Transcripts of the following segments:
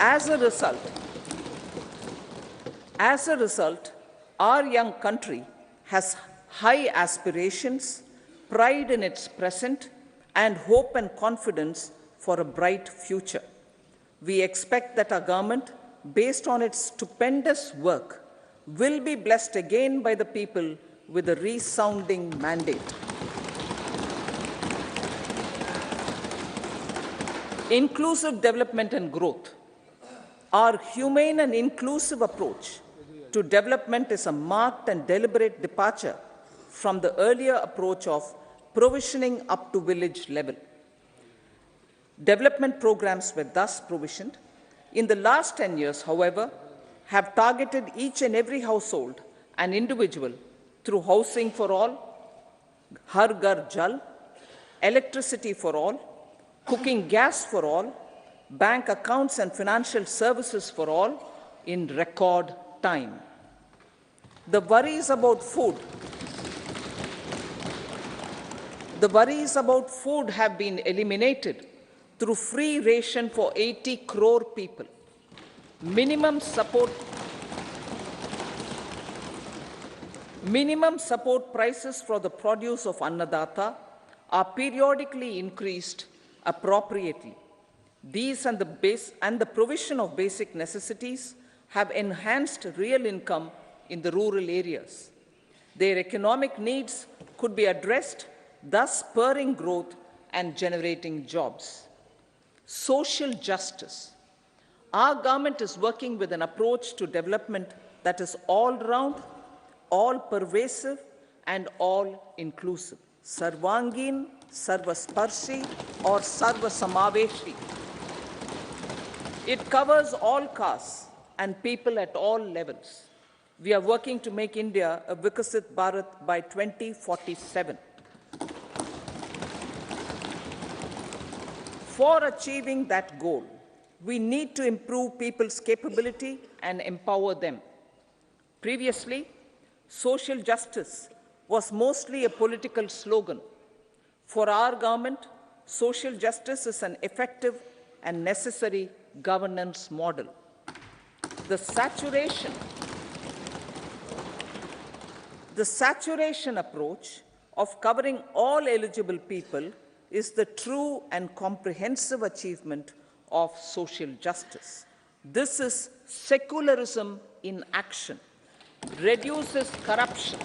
As a result, our young country has high aspirations, pride in its present, and hope and confidence for a bright future. We expect that our government, based on its stupendous work, will be blessed again by the people with a resounding mandate. Inclusive development and growth. Our humane and inclusive approach to development is a marked and deliberate departure from the earlier approach of provisioning up to village level. Development programs were thus provisioned. In the last 10 years, however, have targeted each and every household and individual through housing for all, Har Ghar Jal, electricity for all, cooking gas for all, bank accounts and financial services for all in record time. The worries about food have been eliminated through free ration for 80 crore people. Minimum support prices for the produce of Annadata are periodically increased appropriately. These and the provision of basic necessities have enhanced real income in the rural areas. Their economic needs could be addressed, thus spurring growth and generating jobs. Social justice. Our government is working with an approach to development that is all-round, all-pervasive, and all-inclusive. Sarvangin, Sarvasparshi, or Sarvasamaveshi. It covers all castes and people at all levels. We are working to make India a Vikasit Bharat by 2047. For achieving that goal, we need to improve people's capability and empower them. Previously, social justice was mostly a political slogan. For our government, social justice is an effective and necessary governance model. The saturation approach of covering all eligible people is the true and comprehensive achievement of social justice. This is secularism in action, reduces corruption,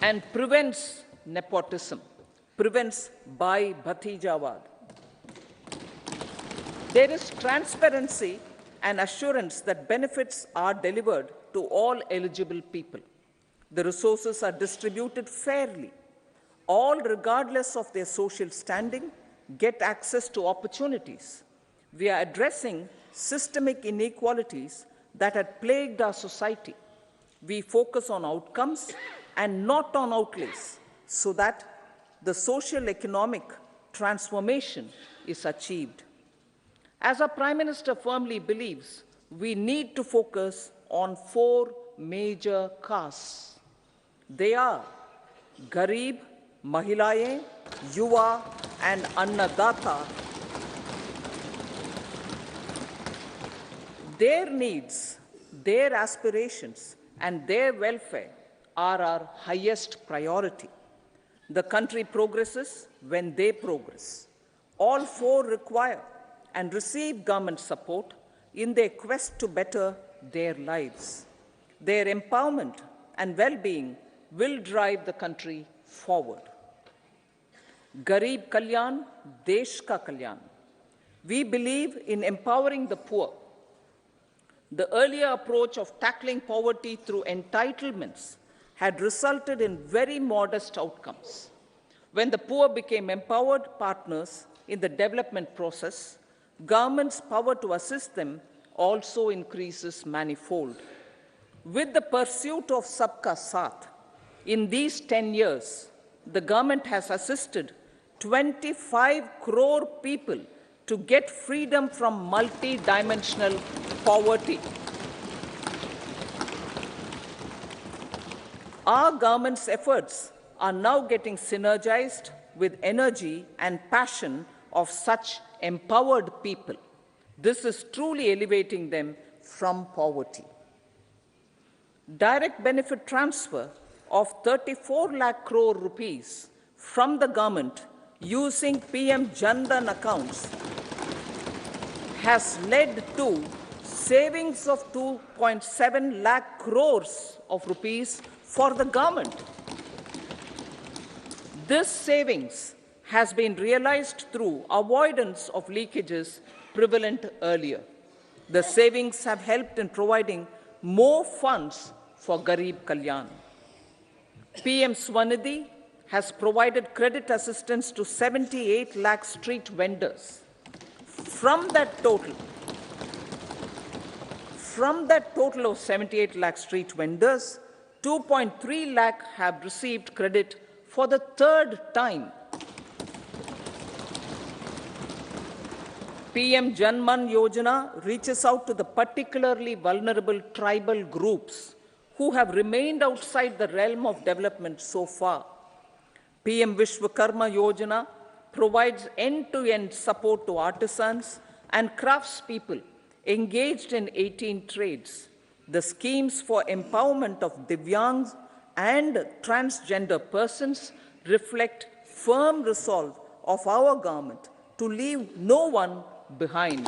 and prevents nepotism, prevents Bhai Bhatijawad. There is transparency and assurance that benefits are delivered to all eligible people. The resources are distributed fairly. All, regardless of their social standing, get access to opportunities. We are addressing systemic inequalities that had plagued our society. We focus on outcomes and not on outlays, so that the social economic transformation is achieved. As our Prime Minister firmly believes, we need to focus on 4 major castes. They are Garib, Mahilaye, Yuva, and Annadata. Their needs, their aspirations, and their welfare are our highest priority. The country progresses when they progress. All 4 require and receive government support in their quest to better their lives. Their empowerment and well-being will drive the country forward. Garib Kalyan, Desh Ka Kalyan. We believe in empowering the poor. The earlier approach of tackling poverty through entitlements had resulted in very modest outcomes. When the poor became empowered partners in the development process, government's power to assist them also increases manifold. With the pursuit of Sabka Saath, in these 10 years, the government has assisted 25 crore people to get freedom from multi-dimensional poverty. Our government's efforts are now getting synergized with energy and passion of such empowered people. This is truly elevating them from poverty. Direct benefit transfer of 34 lakh crore rupees from the government using PM Jan Dhan accounts has led to savings of 2.7 lakh crores of rupees for the government. This savings has been realized through avoidance of leakages prevalent earlier. The savings have helped in providing more funds for Garib Kalyan. PM Swanidhi has provided credit assistance to 78 lakh street vendors. From that total of 78 lakh street vendors, 2.3 lakh have received credit for the third time. PM Janman Yojana reaches out to the particularly vulnerable tribal groups who have remained outside the realm of development so far. PM Vishwakarma Yojana provides end-to-end support to artisans and craftspeople engaged in 18 trades. The schemes for empowerment of Divyangs and transgender persons reflect firm resolve of our government to leave no one behind.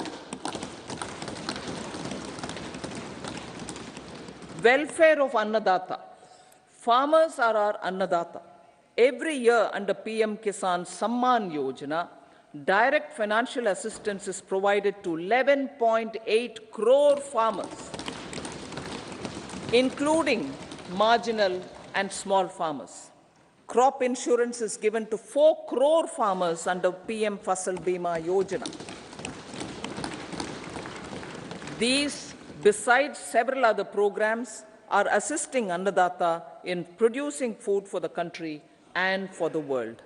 Welfare of Annadata. Farmers are our Annadata. Every year under PM Kisan Samman Yojana, direct financial assistance is provided to 11.8 crore farmers, including marginal and small farmers. Crop insurance is given to 4 crore farmers under PM Fasal Bima Yojana. These, besides several other programs, are assisting Annadata in producing food for the country and for the world.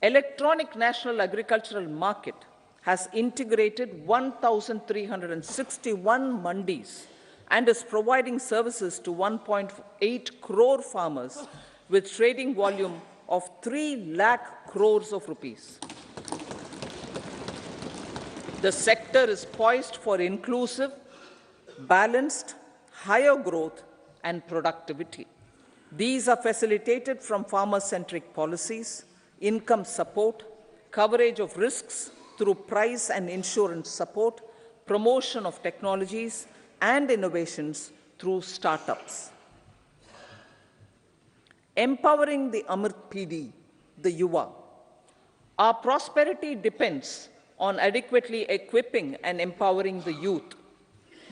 Electronic National Agricultural Market has integrated 1,361 mandis and is providing services to 1.8 crore farmers with trading volume of 3 lakh crores of rupees. The sector is poised for inclusive, balanced, higher growth and productivity. These are facilitated from farmer-centric policies, income support, coverage of risks through price and insurance support, promotion of technologies and innovations through startups. Empowering the Amrit PD, the Yuva. Our prosperity depends on adequately equipping and empowering the youth.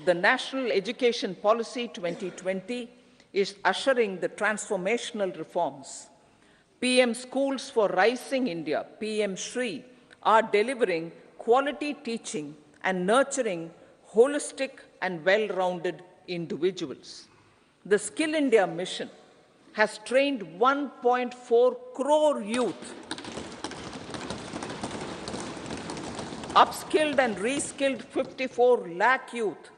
The National Education Policy 2020 is ushering the transformational reforms. PM Schools for Rising India, PM Shri, are delivering quality teaching and nurturing holistic and well-rounded individuals. The Skill India mission has trained 1.4 crore youth, upskilled and reskilled 54 lakh youth,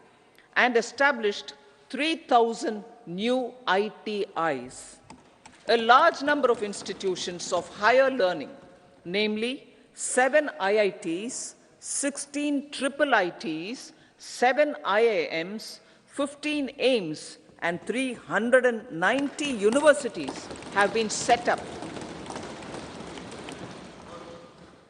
and established 3,000 new ITIs. A large number of institutions of higher learning, namely 7 IITs, 16 triple ITs, 7 IIMs, 15 AIMS, and 390 universities have been set up.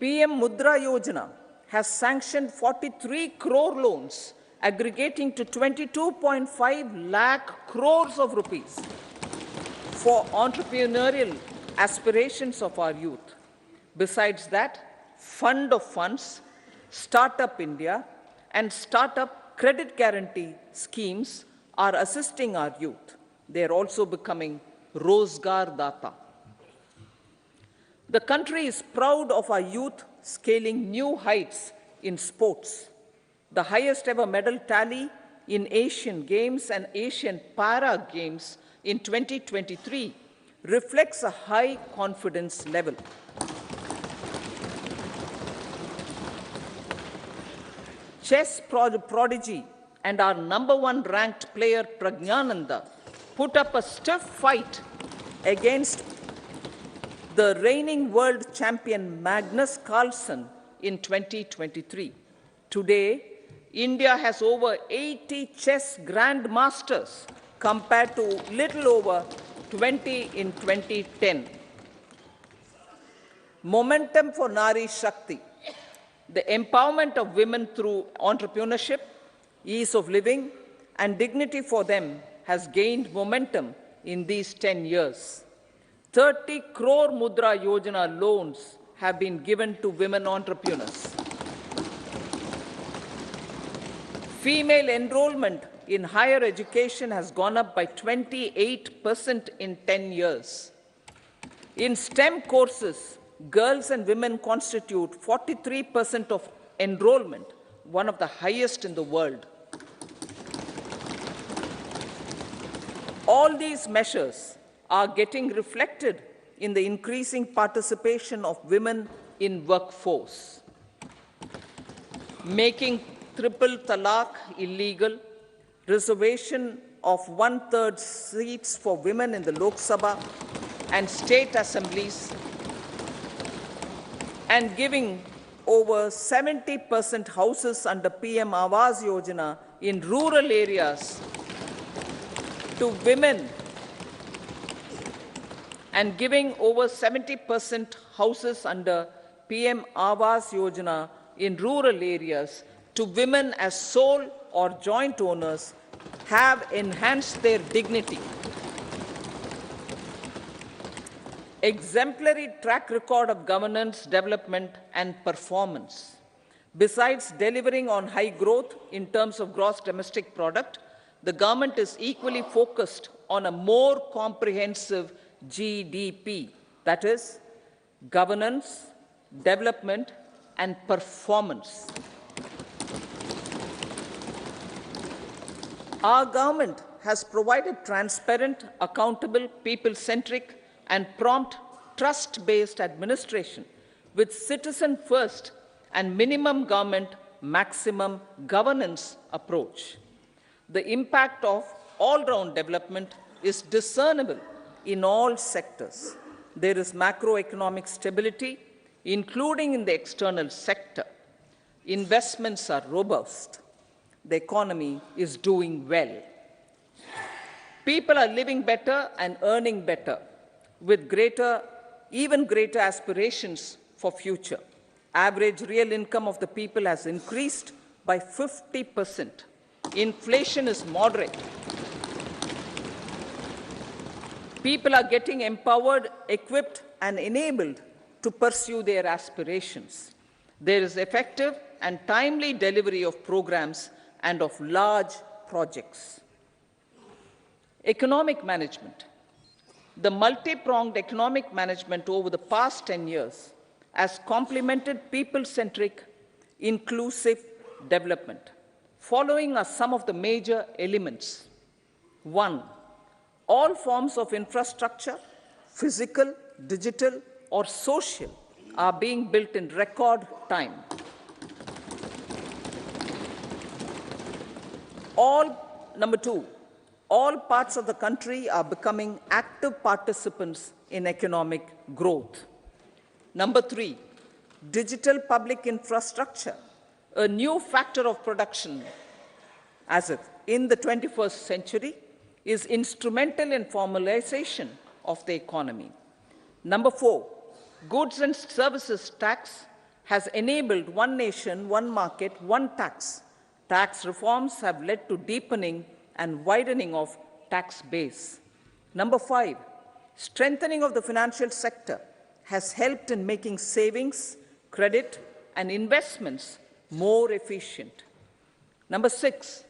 PM Mudra Yojana has sanctioned 43 crore loans aggregating to 22.5 lakh crores of rupees for entrepreneurial aspirations of our youth. Besides that, Fund of Funds, Startup India, and Startup Credit Guarantee schemes are assisting our youth. They are also becoming Rozgar Data. The country is proud of our youth scaling new heights in sports. The highest ever medal tally in Asian Games and Asian Para Games in 2023 reflects a high confidence level. Chess prodigy and our #1 ranked player Pragnananda put up a stiff fight against the reigning world champion Magnus Carlsen in 2023. Today, India has over 80 chess grandmasters compared to little over 20 in 2010. Momentum for Nari Shakti, the empowerment of women through entrepreneurship, ease of living, and dignity for them has gained momentum in these 10 years. 30 crore Mudra Yojana loans have been given to women entrepreneurs. Female enrollment in higher education has gone up by 28% in 10 years. In STEM courses, girls and women constitute 43% of enrollment, one of the highest in the world. All these measures are getting reflected in the increasing participation of women in workforce. Making triple talaq illegal, reservation of 1/3 seats for women in the Lok Sabha and state assemblies, and giving over 70% houses under PM Awas Yojana in rural areas to women, and giving over 70% houses under PM Awas Yojana in rural areas to women as sole or joint owners have enhanced their dignity. Exemplary track record of governance, development, and performance. Besides delivering on high growth in terms of gross domestic product, the government is equally focused on a more comprehensive GDP, that is, governance, development, and performance. Our government has provided transparent, accountable, people-centric, and prompt, trust-based administration with citizen-first and minimum government, maximum governance approach. The impact of all-round development is discernible in all sectors. There is macroeconomic stability, including in the external sector. Investments are robust. The economy is doing well. People are living better and earning better, with even greater aspirations for future. Average real income of the people has increased by 50%. Inflation is moderate. People are getting empowered, equipped, and enabled to pursue their aspirations. There is effective and timely delivery of programs and of large projects. Economic management. The multi-pronged economic management over the past 10 years has complemented people-centric, inclusive development. Following are some of the major elements. 1. All forms of infrastructure, physical, digital, or social, are being built in record time. Number 2, all parts of the country are becoming active participants in economic growth. Number 3, digital public infrastructure, a new factor of production as if in the 21st century, is instrumental in formalization of the economy. Number 4, goods and services tax has enabled one nation, one market, one tax. Tax reforms have led to deepening and widening of tax base. Number 5, strengthening of the financial sector has helped in making savings, credit, and investments more efficient. Number 6,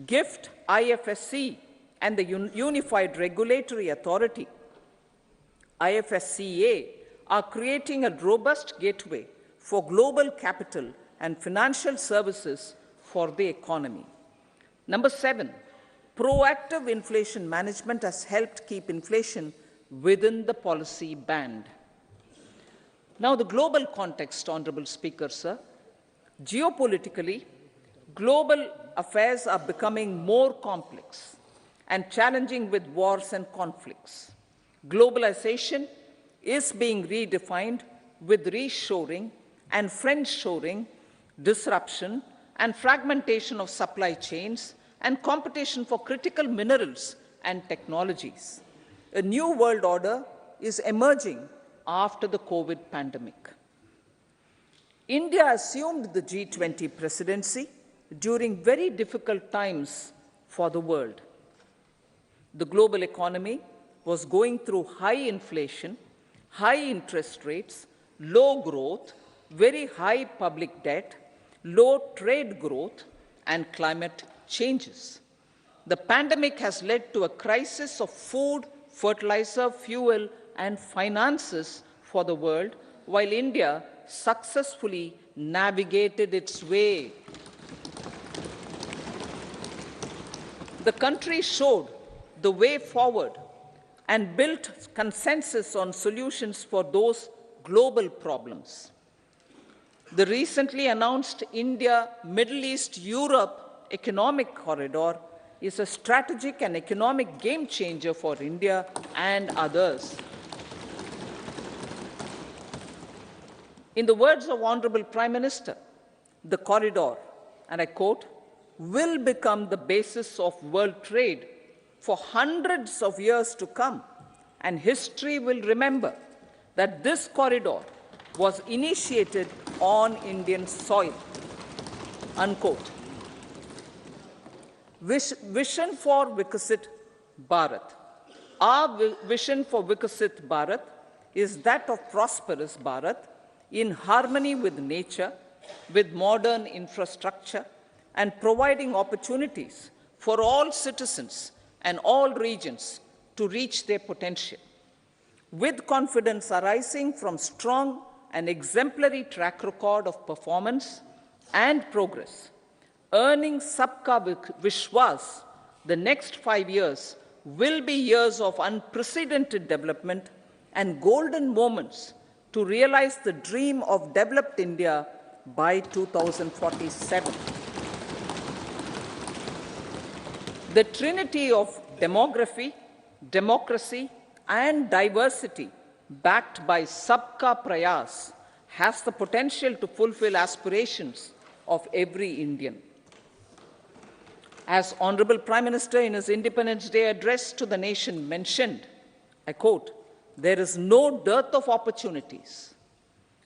GIFT, IFSC, and the Unified Regulatory Authority, IFSCA, are creating a robust gateway for global capital and financial services for the economy. Number 7, proactive inflation management has helped keep inflation within the policy band. Now, the global context, Honorable Speaker, sir. Geopolitically, global affairs are becoming more complex and challenging with wars and conflicts. Globalization is being redefined with reshoring and friendshoring, disruption and fragmentation of supply chains, and competition for critical minerals and technologies. A new world order is emerging after the COVID pandemic. India assumed the G20 presidency during very difficult times for the world. The global economy was going through high inflation, high interest rates, low growth, very high public debt, low trade growth, and climate changes. The pandemic has led to a crisis of food, fertilizer, fuel, and finances for the world, while India successfully navigated its way. The country showed the way forward and built consensus on solutions for those global problems. The recently announced India-Middle East-Europe economic corridor is a strategic and economic game changer for India and others. In the words of Honorable Prime Minister, the corridor, and I quote, will become the basis of world trade for hundreds of years to come, and history will remember that this corridor was initiated on Indian soil, unquote. Vision for Vikasit Bharat. Our vision for Vikasit Bharat is that of prosperous Bharat in harmony with nature, with modern infrastructure, and providing opportunities for all citizens and all regions to reach their potential. With confidence arising from strong and exemplary track record of performance and progress, earning Sabka Vishwas, the next 5 years will be years of unprecedented development and golden moments to realize the dream of developed India by 2047. The trinity of demography, democracy, and diversity backed by Sabka Prayas has the potential to fulfill aspirations of every Indian. As Honorable Prime Minister in his Independence Day address to the nation mentioned, I quote, there is no dearth of opportunities,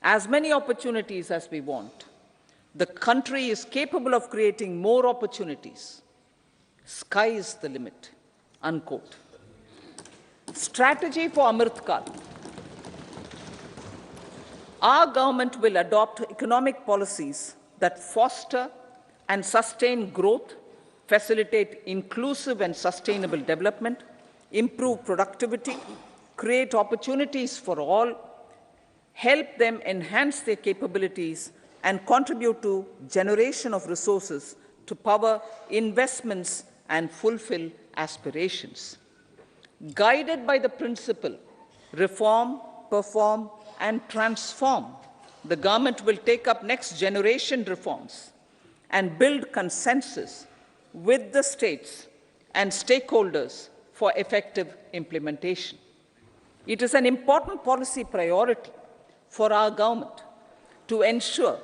as many opportunities as we want. The country is capable of creating more opportunities. Sky is the limit, unquote. Strategy for Amrit Kal. Our government will adopt economic policies that foster and sustain growth, facilitate inclusive and sustainable development, improve productivity, create opportunities for all, help them enhance their capabilities, and contribute to generation of resources to power investments and fulfill aspirations. Guided by the principle, reform, perform, and transform, the government will take up next generation reforms and build consensus with the states and stakeholders for effective implementation. It is an important policy priority for our government to ensure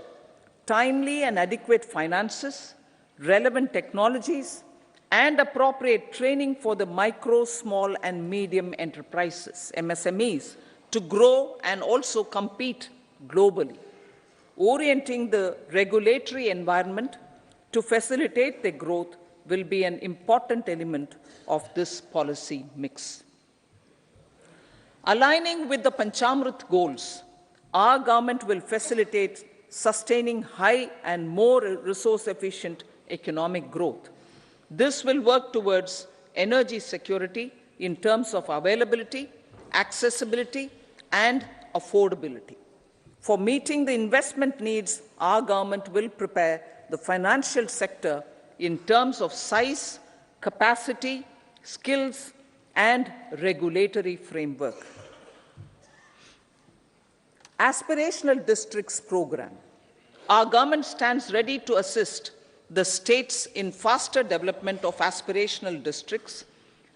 timely and adequate finances, relevant technologies, and appropriate training for the micro, small, and medium enterprises, MSMEs, to grow and also compete globally. Orienting the regulatory environment to facilitate their growth will be an important element of this policy mix. Aligning with the Panchamrit goals, our government will facilitate sustaining high and more resource-efficient economic growth. This will work towards energy security in terms of availability, accessibility, and affordability. For meeting the investment needs, our government will prepare the financial sector in terms of size, capacity, skills, and regulatory framework. Aspirational Districts Program. Our government stands ready to assist the states in faster development of aspirational districts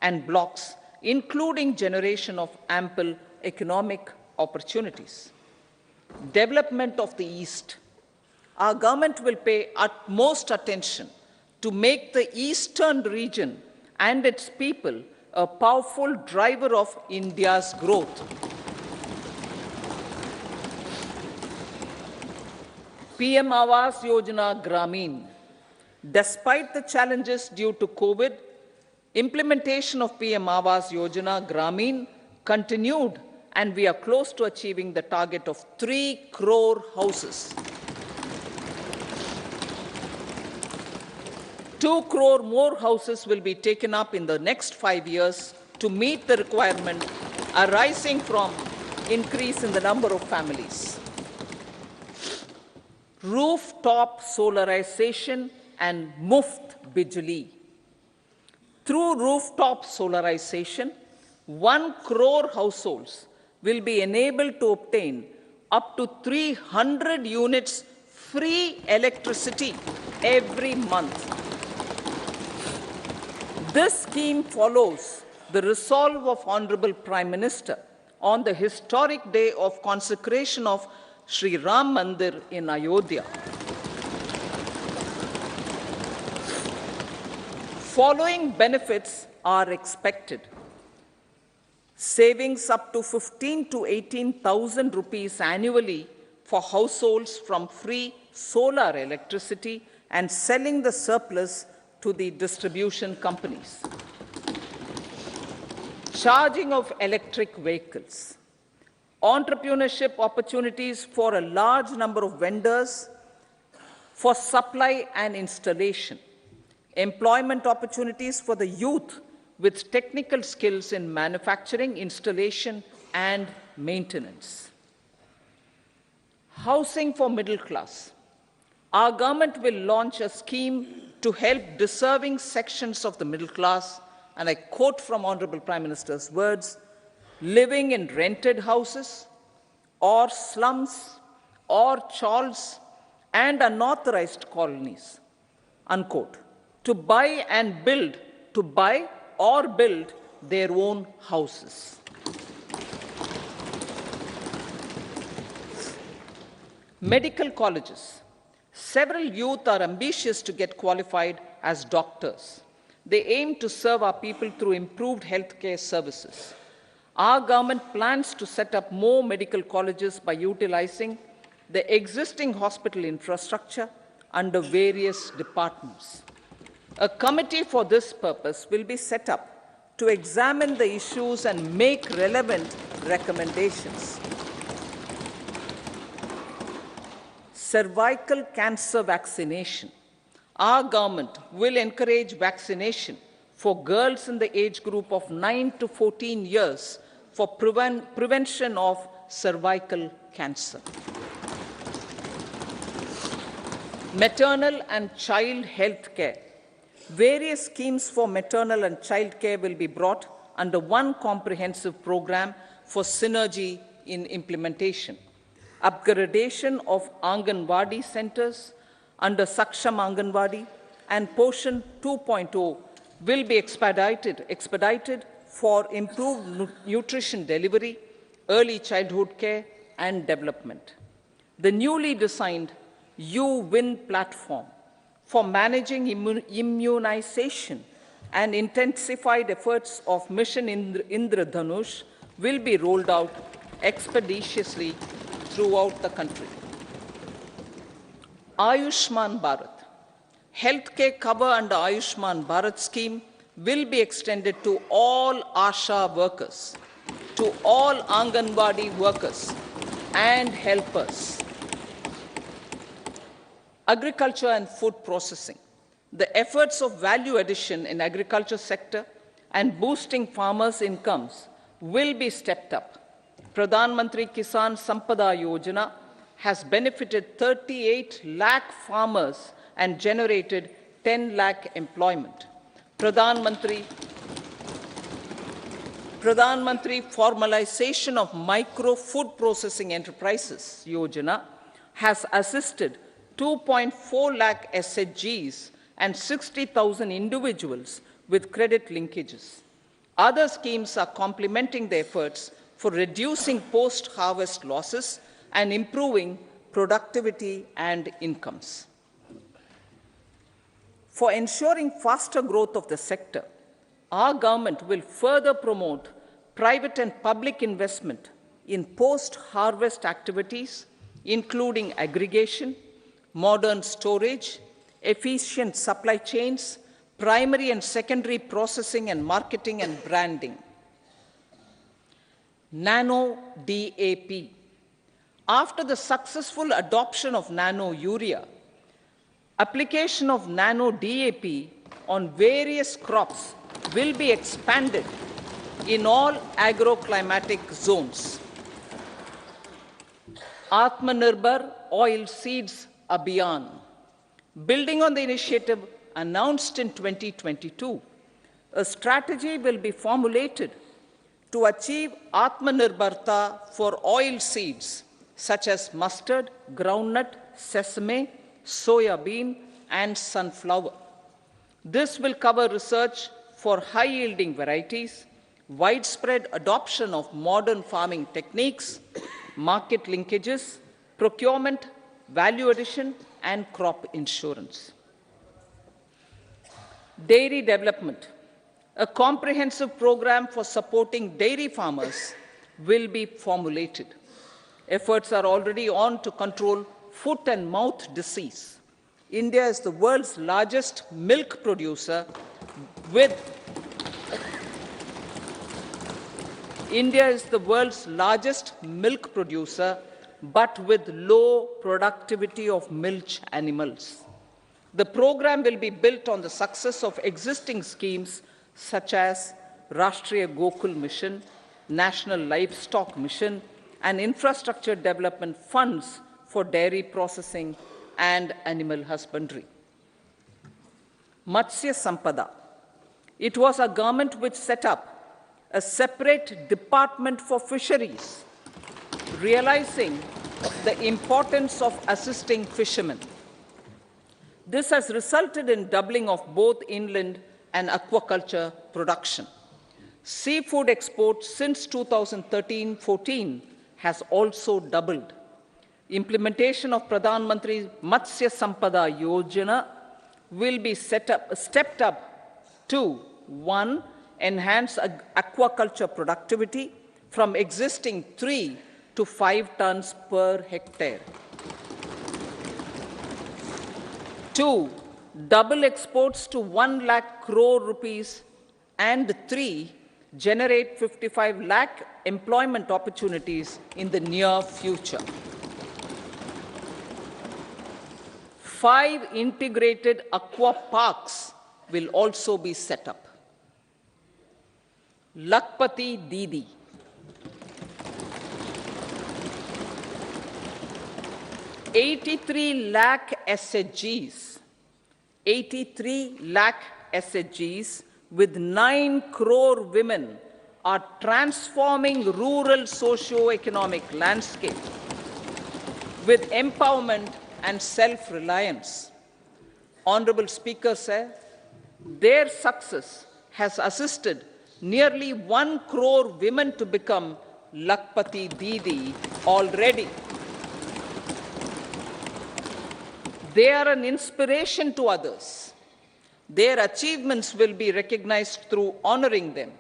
and blocks, including generation of ample economic opportunities. Development of the East. Our government will pay utmost attention to make the eastern region and its people a powerful driver of India's growth. PM Awas Yojana Gramin. Despite the challenges due to COVID, implementation of PM Awas Yojana Gramin continued, and we are close to achieving the target of 3 crore houses. 2 crore more houses will be taken up in the next 5 years to meet the requirement arising from increase in the number of families. Rooftop solarization and Muft Bijli. Through rooftop solarization, 1 crore households will be enabled to obtain up to 300 units free electricity every month. This scheme follows the resolve of Honorable Prime Minister on the historic day of consecration of Sri Ram Mandir in Ayodhya. Following benefits are expected. Savings up to 15 to 18,000 rupees annually for households from free solar electricity and selling the surplus to the distribution companies. Charging of electric vehicles. Entrepreneurship opportunities for a large number of vendors for supply and installation. Employment opportunities for the youth with technical skills in manufacturing, installation, and maintenance. Housing for middle class. Our government will launch a scheme to help deserving sections of the middle class, and I quote from Honorable Prime Minister's words, living in rented houses or slums or chawls and unauthorized colonies, unquote, to buy or build their own houses. Medical colleges. Several youth are ambitious to get qualified as doctors. They aim to serve our people through improved healthcare services. Our government plans to set up more medical colleges by utilizing the existing hospital infrastructure under various departments. A committee for this purpose will be set up to examine the issues and make relevant recommendations. Cervical cancer vaccination. Our government will encourage vaccination for girls in the age group of 9 to 14 years for prevention of cervical cancer. Maternal and child health care. Various schemes for maternal and child care will be brought under one comprehensive program for synergy in implementation. Upgradation of Anganwadi centers under Saksham Anganwadi and Poshan 2.0 will be expedited for improved nutrition delivery, early childhood care, and development. The newly designed U-Win platform for managing immunization and intensified efforts of Mission Indradhanush will be rolled out expeditiously throughout the country. Ayushman Bharat. Healthcare cover under Ayushman Bharat scheme will be extended to all ASHA workers, to all Anganwadi workers and helpers. Agriculture and food processing. The efforts of value addition in agriculture sector and boosting farmers' incomes will be stepped up. Pradhan Mantri Kisan Sampada Yojana has benefited 38 lakh farmers and generated 10 lakh employment. Pradhan Mantri Formalization of Micro Food Processing Enterprises Yojana has assisted 2.4 lakh SHGs and 60,000 individuals with credit linkages. Other schemes are complementing the efforts for reducing post-harvest losses and improving productivity and incomes. For ensuring faster growth of the sector, our government will further promote private and public investment in post-harvest activities, including aggregation, modern storage, efficient supply chains, primary and secondary processing and marketing and branding. Nano DAP. After the successful adoption of nano urea, application of nano DAP on various crops will be expanded in all agroclimatic zones. Atmanirbhar Oil Seeds Abhiyan. Building on the initiative announced in 2022, a strategy will be formulated to achieve Atmanirbharta for oil seeds such as mustard, groundnut, sesame, soya bean, and sunflower. This will cover research for high-yielding varieties, widespread adoption of modern farming techniques, market linkages, procurement, value addition, and crop insurance. Dairy development. A comprehensive program for supporting dairy farmers will be formulated. Efforts are already on to control foot and mouth disease. India is the world's largest milk producer with but with low productivity of milch animals. The program will be built on the success of existing schemes such as Rashtriya Gokul Mission, National Livestock Mission, and infrastructure development funds for dairy processing and animal husbandry. Matsya Sampada. It was our government which set up a separate department for fisheries, realizing the importance of assisting fishermen. This has resulted in doubling of both inland and aquaculture production. Seafood exports since 2013-14 has also doubled. Implementation of Pradhan Mantri Matsya Sampada Yojana will be stepped up to 1. Enhance aquaculture productivity from existing 3 to 5 tons per hectare. 2. Double exports to 1 lakh crore rupees, and 3. Generate 55 lakh employment opportunities in the near future. 5 integrated aqua parks will also be set up. Lakpati Didi. 83 lakh SHGs. 83 lakh SHGs with 9 crore women are transforming rural socio-economic landscape with empowerment and self-reliance. Honorable Speaker said, their success has assisted nearly 1 crore women to become Lakpati Didi already. They are an inspiration to others. Their achievements will be recognized through honoring them.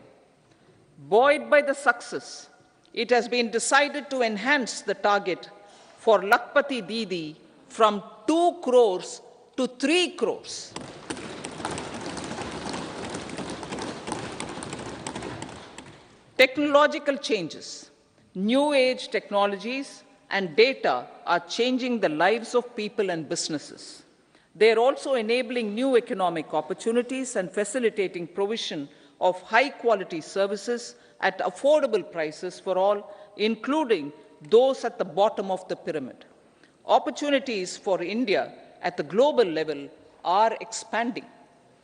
Buoyed by the success, it has been decided to enhance the target for Lakpati Didi from 2 crores to 3 crores. Technological changes, new age technologies, and data are changing the lives of people and businesses. They are also enabling new economic opportunities and facilitating provision of high-quality services at affordable prices for all, including those at the bottom of the pyramid. Opportunities for India at the global level are expanding.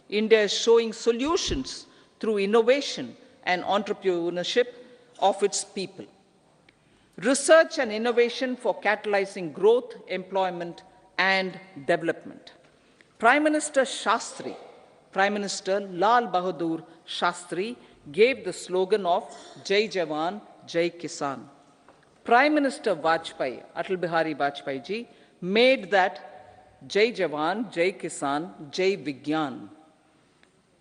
India is showing solutions through innovation and entrepreneurship of its people. Research and innovation for catalyzing growth, employment, and development. Prime Minister Lal Prime Minister Vajpayee, Atal Bihari Vajpayee ji, made that Jai Jawan, Jai Kisan, Jai Vigyan.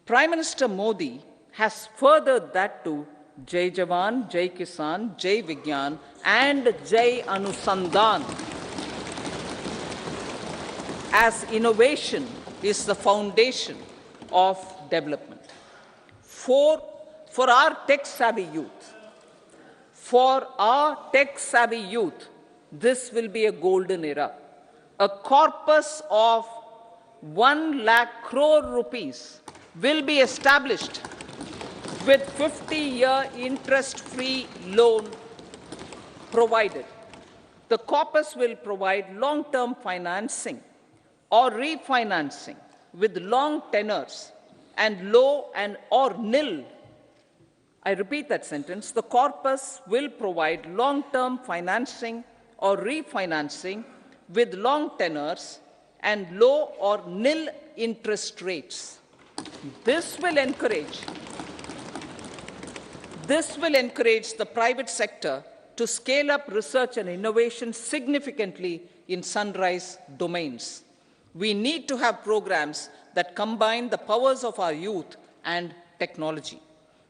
Prime Minister Modi has furthered that to Jai Jawan, Jai Kisan, Jai Vigyan, and Jai Anusandhan, as innovation is the foundation of development. For our tech-savvy youth, this will be a golden era. A corpus of 1 lakh crore rupees will be established with 50-year interest-free loan provided. The corpus will provide long-term financing or refinancing with long tenors and low and or nil. I repeat that sentence. The corpus will provide long-term financing or refinancing with long tenors and low or nil interest rates. This will encourage the private sector to scale up research and innovation significantly in sunrise domains. We need to have programs that combine the powers of our youth and technology.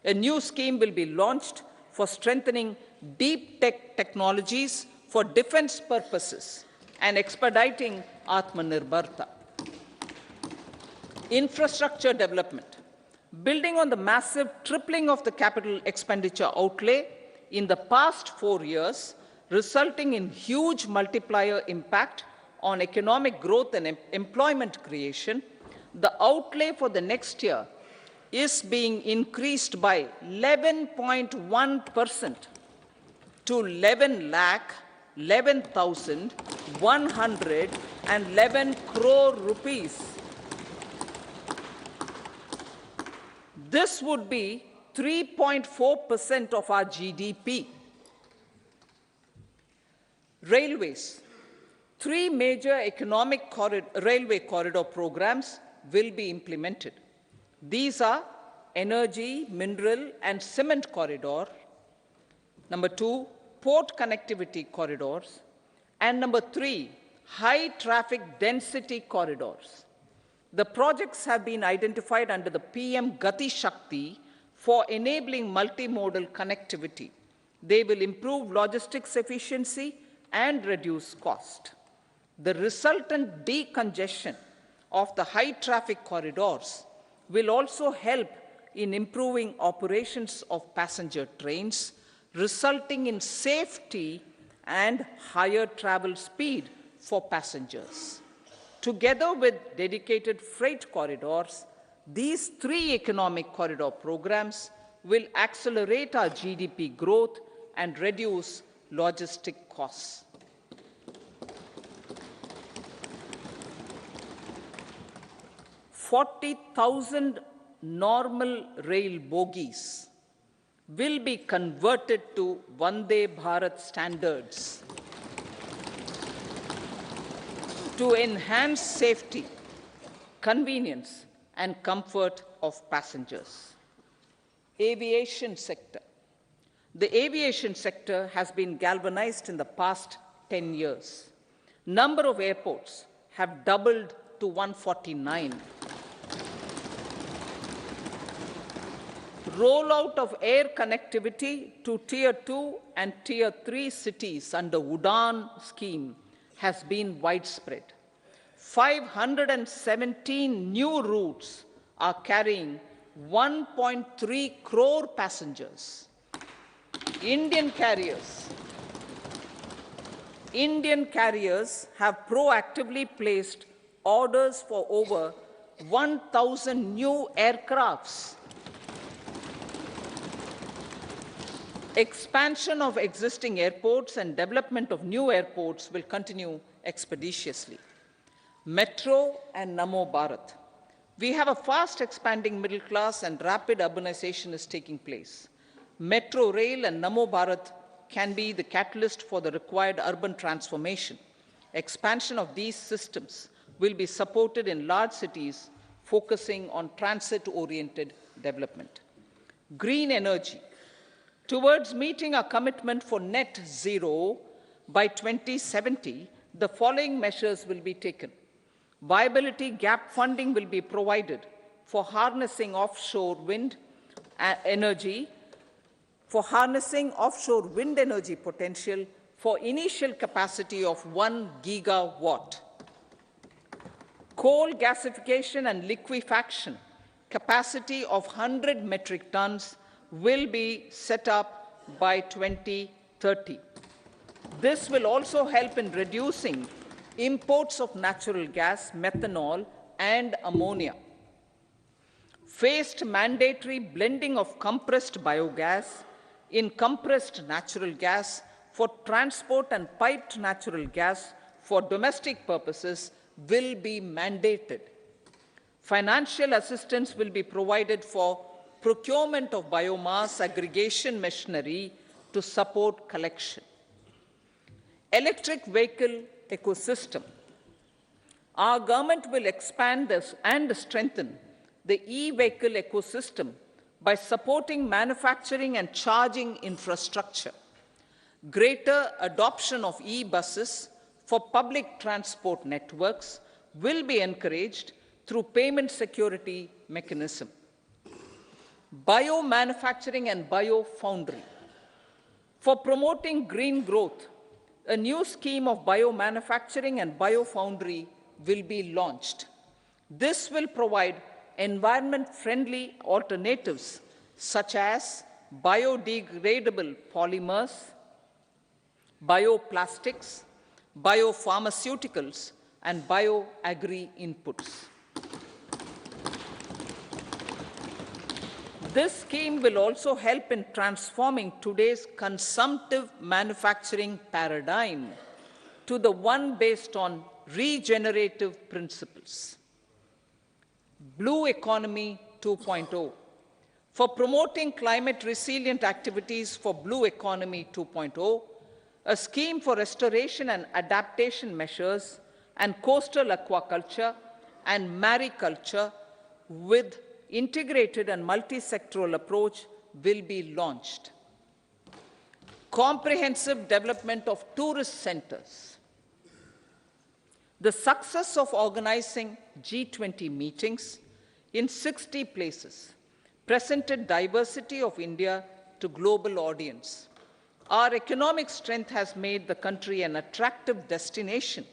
A new scheme will be launched for strengthening deep tech technologies for defense purposes and expediting Atmanirbharta. Infrastructure development. Building on the massive tripling of the capital expenditure outlay in the past 4 years, resulting in huge multiplier impact on economic growth and employment creation, the outlay for the next year is being increased by 11.1% to 11,111 crore rupees. This would be 3.4% of our GDP. Railways. 3 major railway corridor programs will be implemented. These are energy, mineral, and cement corridor. Number 2, port connectivity corridors. And number 3, high traffic density corridors. The projects have been identified under the PM Gati Shakti for enabling multimodal connectivity. They will improve logistics efficiency and reduce cost. The resultant decongestion of the high traffic corridors will also help in improving operations of passenger trains, resulting in safety and higher travel speed for passengers. Together with dedicated freight corridors, these 3 economic corridor programs will accelerate our GDP growth and reduce logistic costs. 40,000 normal rail bogies will be converted to Vande Bharat standards to enhance safety, convenience, and comfort of passengers. Aviation sector. The aviation sector has been galvanized in the past 10 years. Number of airports have doubled to 149. Rollout of air connectivity to Tier 2 and Tier 3 cities under UDAN scheme has been widespread. 517 new routes are carrying 1.3 crore passengers. Indian carriers have proactively placed orders for over 1,000 new aircrafts. Expansion of existing airports and development of new airports will continue expeditiously. Metro and Namo Bharat. We have a fast expanding middle class and rapid urbanization is taking place. Metro rail and Namo Bharat can be the catalyst for the required urban transformation. Expansion of these systems will be supported in large cities, focusing on transit-oriented development. Green energy. Towards meeting our commitment for net zero by 2070, the following measures will be taken. Viability gap funding will be provided for harnessing offshore wind energy, potential for initial capacity of 1 gigawatt. Coal gasification and liquefaction capacity of 100 metric tons will be set up by 2030. This will also help in reducing imports of natural gas, methanol, and ammonia. Phased mandatory blending of compressed biogas in compressed natural gas for transport and piped natural gas for domestic purposes will be mandated. Financial assistance will be provided for procurement of biomass aggregation machinery to support collection. Electric vehicle ecosystem. Our government will expand this and strengthen the e-vehicle ecosystem by supporting manufacturing and charging infrastructure. Greater adoption of e-buses for public transport networks will be encouraged through payment security mechanism. Biomanufacturing and biofoundry. For promoting green growth, a new scheme of biomanufacturing and biofoundry will be launched. This will provide environment-friendly alternatives such as biodegradable polymers, bioplastics, biopharmaceuticals, and bioagri inputs. This scheme will also help in transforming today's consumptive manufacturing paradigm to the one based on regenerative principles. Blue Economy 2.0. For promoting climate-resilient activities for Blue Economy 2.0, a scheme for restoration and adaptation measures and coastal aquaculture and mariculture with integrated and multi-sectoral approach will be launched. Comprehensive development of tourist centers. The success of organizing G20 meetings in 60 places presented diversity of India to global audience. Our economic strength has made the country an attractive destination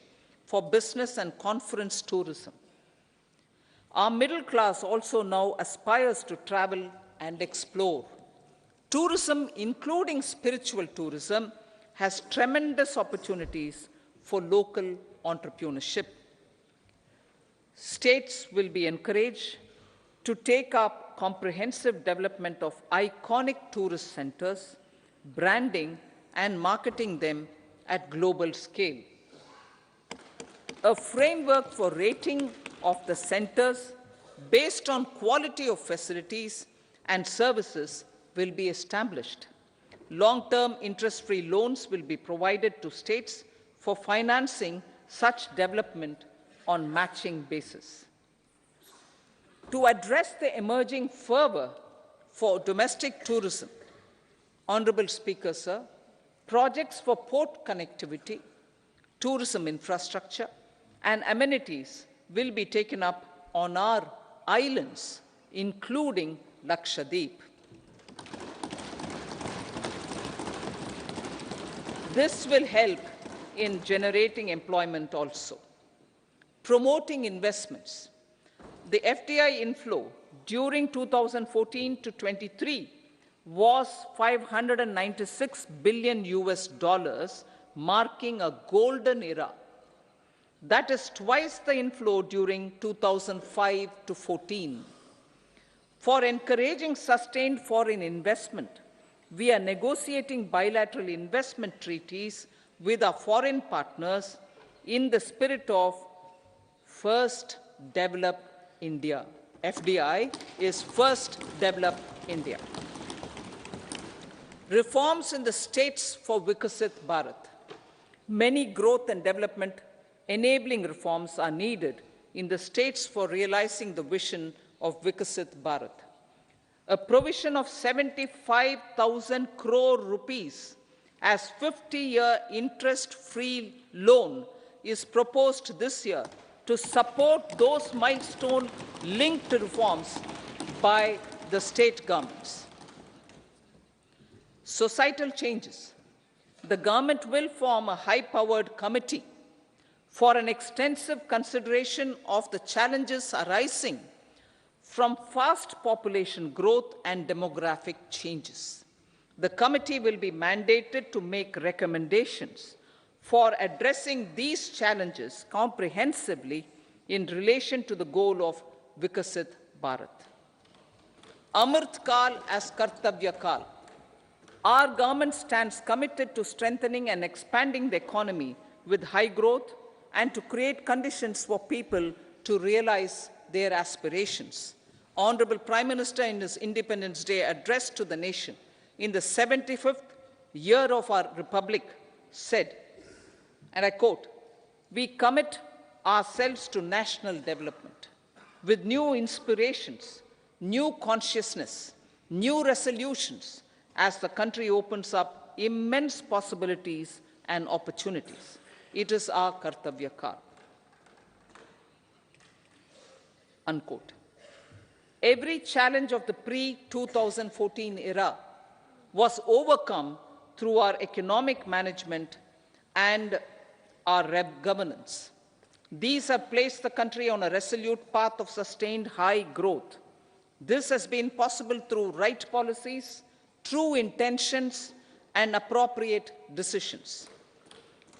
for business and conference tourism. Our middle class also now aspires to travel and explore. Tourism, including spiritual tourism, has tremendous opportunities for local entrepreneurship. States will be encouraged to take up comprehensive development of iconic tourist centers, branding and marketing them at global scale. A framework for rating of the centers based on quality of facilities and services will be established. Long-term interest-free loans will be provided to states for financing such development on matching basis. To address the emerging fervor for domestic tourism, Honorable Speaker, sir, projects for port connectivity, tourism infrastructure, and amenities will be taken up on our islands, including Lakshadweep. This will help in generating employment also. Promoting investments. The FDI inflow during 2014 to 23 was $596 billion, marking a golden era. That is twice the inflow during 2005 to 14. For encouraging sustained foreign investment, we are negotiating bilateral investment treaties with our foreign partners in the spirit of First Develop India. FDI is First Develop India. Reforms in the states for Vikasit Bharat. Many growth and development enabling reforms are needed in the states for realizing the vision of Vikasit Bharat. a provision of 75,000 crore rupees as 50-year interest-free loan is proposed this year to support those milestone-linked reforms by the state governments. Societal changes. The government will form a high-powered committee for an extensive consideration of the challenges arising from fast population growth and demographic changes. The committee will be mandated to make recommendations for addressing these challenges comprehensively in relation to the goal of Vikasit Bharat. Amrit Kal as Kartavya Kal. Our government stands committed to strengthening and expanding the economy with high growth and to create conditions for people to realize their aspirations. Honorable Prime Minister, in his Independence Day address to the nation in the 75th year of our Republic, said, and I quote, "We commit ourselves to national development with new inspirations, new consciousness, new resolutions as the country opens up immense possibilities and opportunities. It is our Kartavya Kal." Unquote. Every challenge of the pre-2014 era was overcome through our economic management and our governance. These have placed the country on a resolute path of sustained high growth. This has been possible through right policies, true intentions, and appropriate decisions.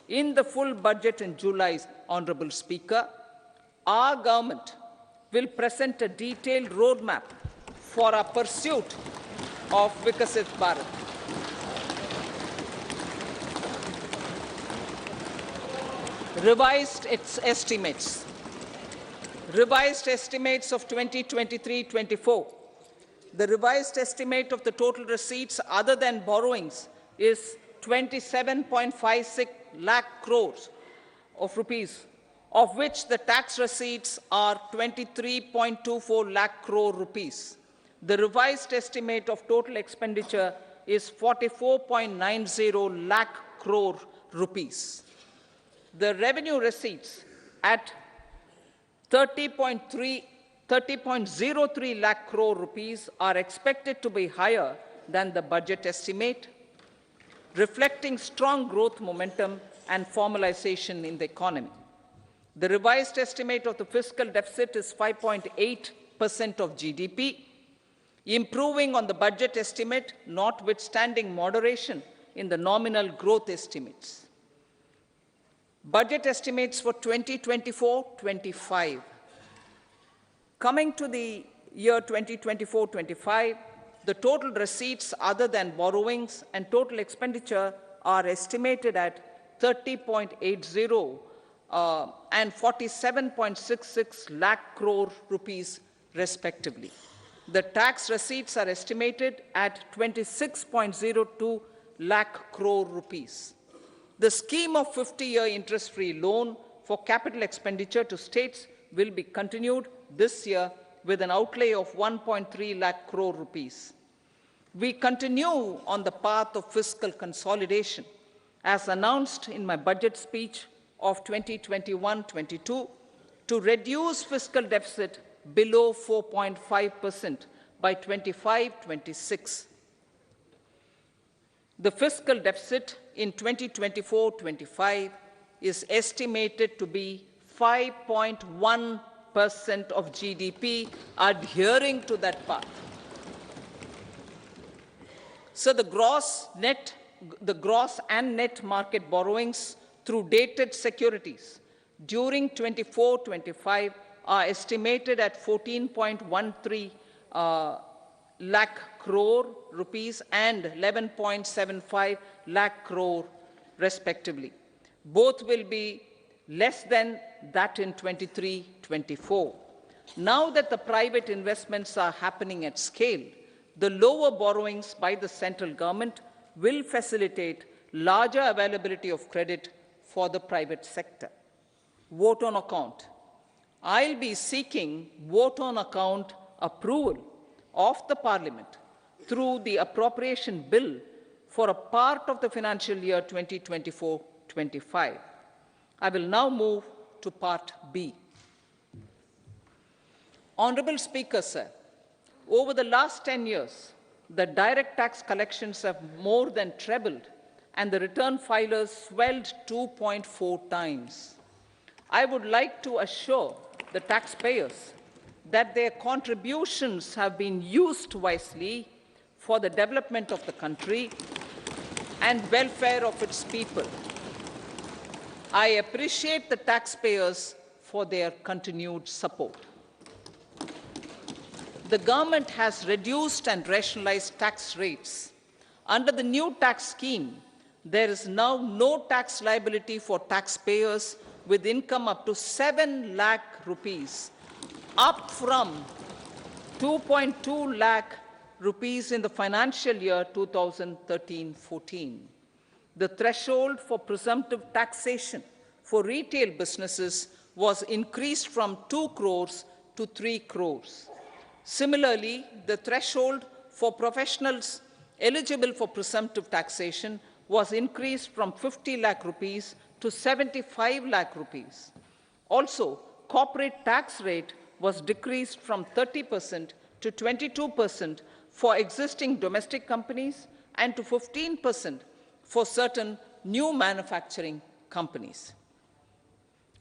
In the full budget in July, Honorable Speaker, our government will present a detailed roadmap for our pursuit of Vikasit Bharat. Revised estimates of 2023-24. The revised estimate of the total receipts other than borrowings is 27.56 lakh crores of rupees, of which the tax receipts are 23.24 lakh crore rupees. The revised estimate of total expenditure is 44.90 lakh crore rupees. The revenue receipts at 30.03 lakh crore rupees are expected to be higher than the budget estimate, reflecting strong growth momentum and formalization in the economy. The revised estimate of the fiscal deficit is 5.8% of GDP, improving on the budget estimate, notwithstanding moderation in the nominal growth estimates. Budget estimates for 2024-25. Coming to the year 2024-25, the total receipts other than borrowings and total expenditure are estimated at 30.80 and 47.66 lakh crore rupees respectively. The tax receipts are estimated at 26.02 lakh crore rupees. The scheme of 50-year interest-free loan for capital expenditure to states will be continued this year with an outlay of 1.3 lakh crore rupees. We continue on the path of fiscal consolidation, as announced in my budget speech of 2021-22, to reduce fiscal deficit below 4.5% by 25-26. The fiscal deficit in 2024-25 is estimated to be 5.1% of GDP, adhering to that path. So the gross and net market borrowings through dated securities during 24-25 are estimated at 14.13 lakh crore rupees and 11.75 lakh crore respectively. Both will be less than that in 23-24. Now that the private investments are happening at scale, the lower borrowings by the central government will facilitate larger availability of credit for the private sector. Vote on account. I'll be seeking vote on account approval of the Parliament through the appropriation bill for a part of the financial year 2024-25. I will now move to Part B. Honourable Speaker, sir, over the last 10 years, the direct tax collections have more than trebled and the return filers swelled 2.4 times. I would like to assure the taxpayers that their contributions have been used wisely for the development of the country and welfare of its people. I appreciate the taxpayers for their continued support. The government has reduced and rationalized tax rates. Under the new tax scheme, there is now no tax liability for taxpayers with income up to 7 lakh rupees, up from 2.2 lakh rupees in the financial year 2013-14. The threshold for presumptive taxation for retail businesses was increased from 2 crores to 3 crores. Similarly, the threshold for professionals eligible for presumptive taxation was increased from 50 lakh rupees to 75 lakh rupees. Also, corporate tax rate was decreased from 30% to 22% for existing domestic companies and to 15% for certain new manufacturing companies.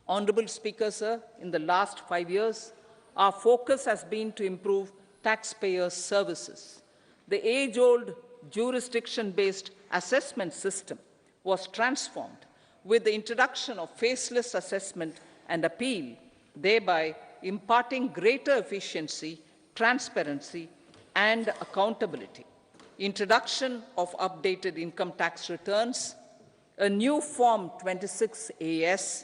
Honourable Speaker, sir, in the last 5 years, our focus has been to improve taxpayer services. The age-old jurisdiction-based assessment system was transformed with the introduction of faceless assessment and appeal, thereby imparting greater efficiency, transparency, and accountability. Introduction of updated income tax returns, a new Form 26AS,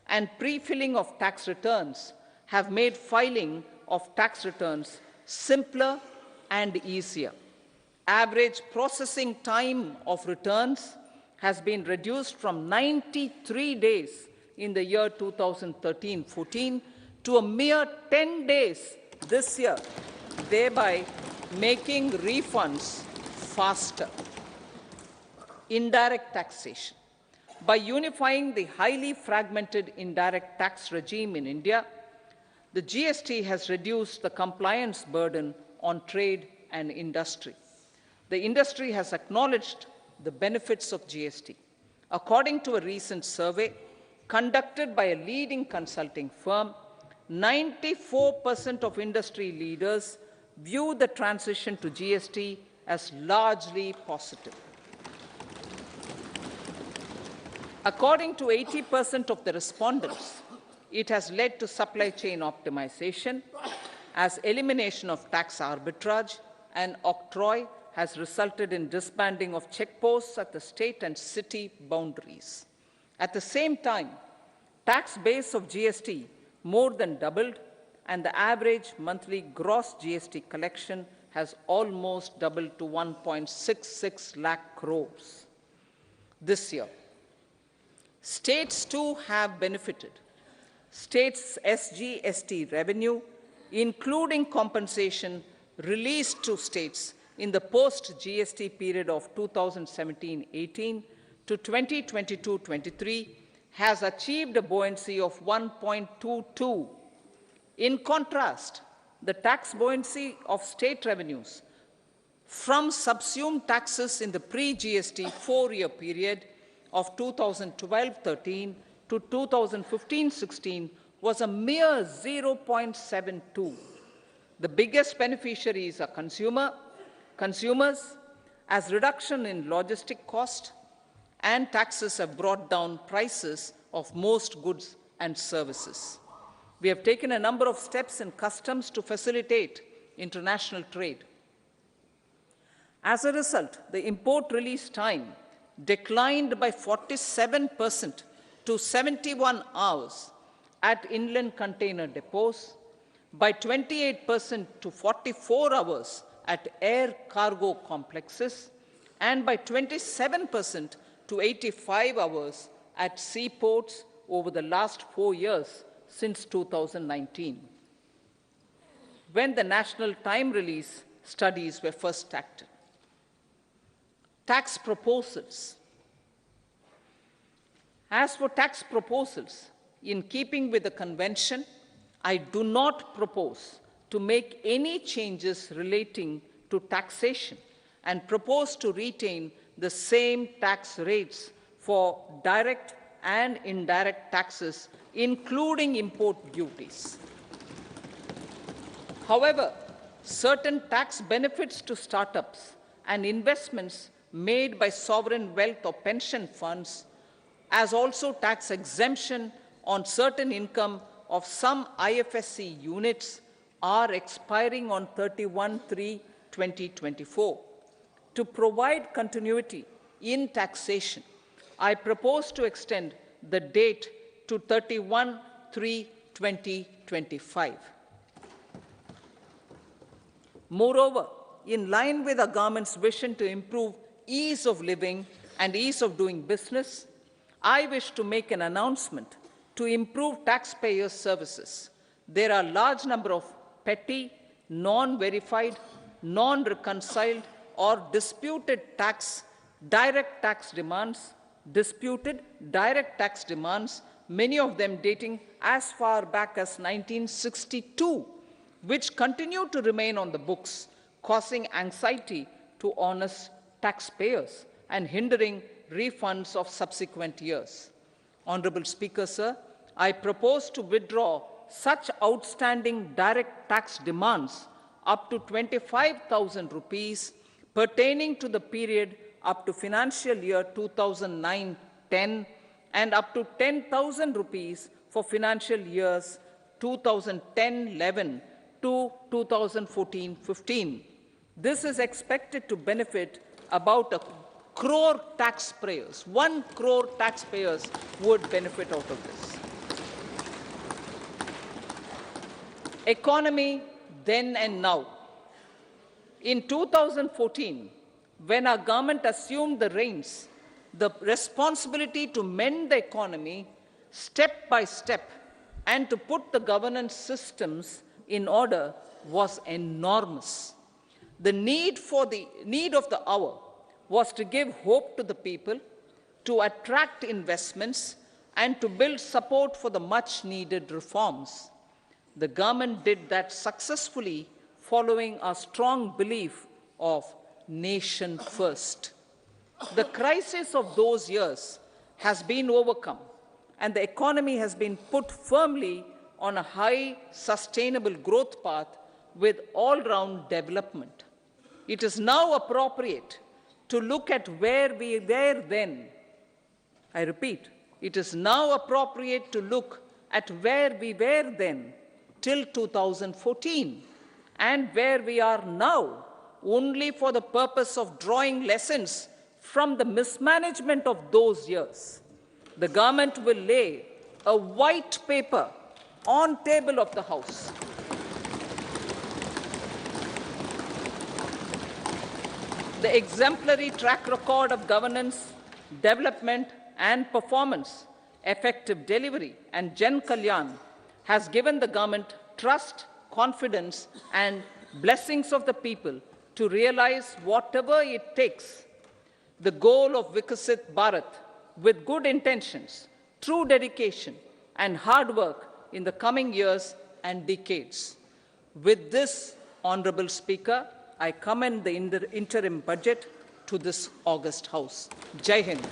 and pre-filling of tax returns have made filing of tax returns simpler and easier. Average processing time of returns has been reduced from 93 days in the year 2013-14 to a mere 10 days this year, thereby making refunds faster. Indirect taxation. By unifying the highly fragmented indirect tax regime in India, the GST has reduced the compliance burden on trade and industry. The industry has acknowledged the benefits of GST. According to a recent survey conducted by a leading consulting firm, 94% of industry leaders view the transition to GST as largely positive. According to 80% of the respondents, it has led to supply chain optimization, as elimination of tax arbitrage and octroi has resulted in disbanding of checkposts at the state and city boundaries. At the same time, tax base of GST more than doubled, and the average monthly gross GST collection has almost doubled to 1.66 lakh crores this year. States too have benefited. States' SGST revenue, including compensation released to states in the post-GST period of 2017-18 to 2022-23, has achieved a buoyancy of 1.22. In contrast, the tax buoyancy of state revenues from subsumed taxes in the pre-GST 4-year period of 2012-13 to 2015-16 was a mere 0.72. The biggest beneficiaries are consumers, as reduction in logistic cost and taxes have brought down prices of most goods and services. We have taken a number of steps in customs to facilitate international trade. As a result, the import release time declined by 47% to 71 hours at inland container depots, by 28% to 44 hours at air cargo complexes, and by 27% to 85 hours at seaports over the last 4 years since 2019. When the national time release studies were first acted. Tax proposals. As for tax proposals, in keeping with the convention, I do not propose to make any changes relating to taxation and propose to retain the same tax rates for direct and indirect taxes, including import duties. However, certain tax benefits to startups and investments made by sovereign wealth or pension funds, as also tax exemption on certain income of some IFSC units, are expiring on 31/3/2024. To provide continuity in taxation, I propose to extend the date to 31/3/2025. Moreover, in line with our government's vision to improve ease of living and ease of doing business, I wish to make an announcement to improve taxpayers' services. There are a large number of petty, non-verified, non-reconciled, or disputed direct tax demands, many of them dating as far back as 1962, which continue to remain on the books, causing anxiety to honest taxpayers and hindering refunds of subsequent years. Honorable Speaker, sir, I propose to withdraw such outstanding direct tax demands up to 25,000 rupees pertaining to the period up to financial year 2009-10 and up to 10,000 rupees for financial years 2010-11 to 2014-15. This is expected to benefit about 1 crore taxpayers. 1 crore taxpayers would benefit out of this. Economy then and now. In 2014, when our government assumed the reins, the responsibility to mend the economy step by step and to put the governance systems in order was enormous. The need of the hour was to give hope to the people, to attract investments, and to build support for the much-needed reforms. The government did that successfully, following a strong belief of nation first. The crisis of those years has been overcome, and the economy has been put firmly on a high, sustainable growth path with all-round development. It is now appropriate to look at where we were then. I repeat, it is now appropriate to look at where we were then till 2014 and where we are now, only for the purpose of drawing lessons from the mismanagement of those years. The government will lay a white paper on table of the House. The exemplary track record of governance, development and performance, effective delivery and Jan Kalyan has given the government trust, confidence and blessings of the people to realize whatever it takes, the goal of Vikasit Bharat, with good intentions, true dedication and hard work in the coming years and decades. With this, Honorable Speaker, I commend the interim budget to this august House. Jai Hind.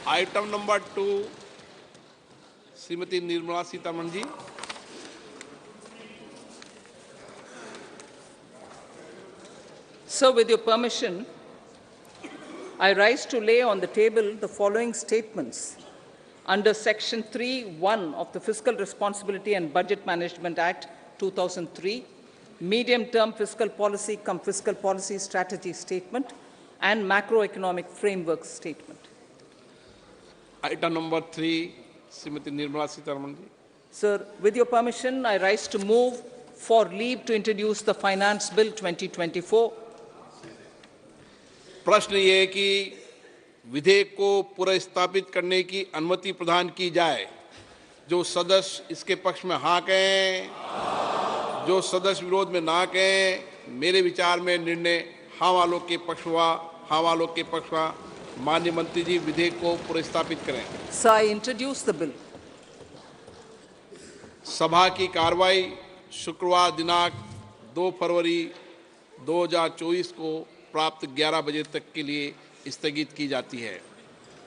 Item number 2, Srimati Nirmala Sitharaman ji. So, with your permission, I rise to lay on the table the following statements under Section 3(1) of the Fiscal Responsibility and Budget Management Act 2003, Medium-Term Fiscal Policy cum Fiscal Policy Strategy Statement and Macroeconomic Framework Statement. Item number 3, Srimati Nirmala Sitharaman ji. Sir, with your permission, I rise to move for leave to introduce the Finance Bill 2024. प्रश्न ये है कि विधेयक को पुनर्स्थापित करने की अनुमति प्रदान की जाए। जो सदस्य इसके पक्ष में हाँ कहें, जो सदस्य विरोध में ना कहें। मेरे विचार में निर्णय हाँ वालों के पक्ष हुआ। हाँ वालों के पक्ष हुआ। माननीय मंत्री जी विधेयक को पुनर्स्थापित करें। Sir, I introduce the bill. सभा की कार्रवाई शुक्रवार दिनांक 2 फरवरी 2024 को प्राप्त 11 बजे तक के लिए स्थगित की जाती है।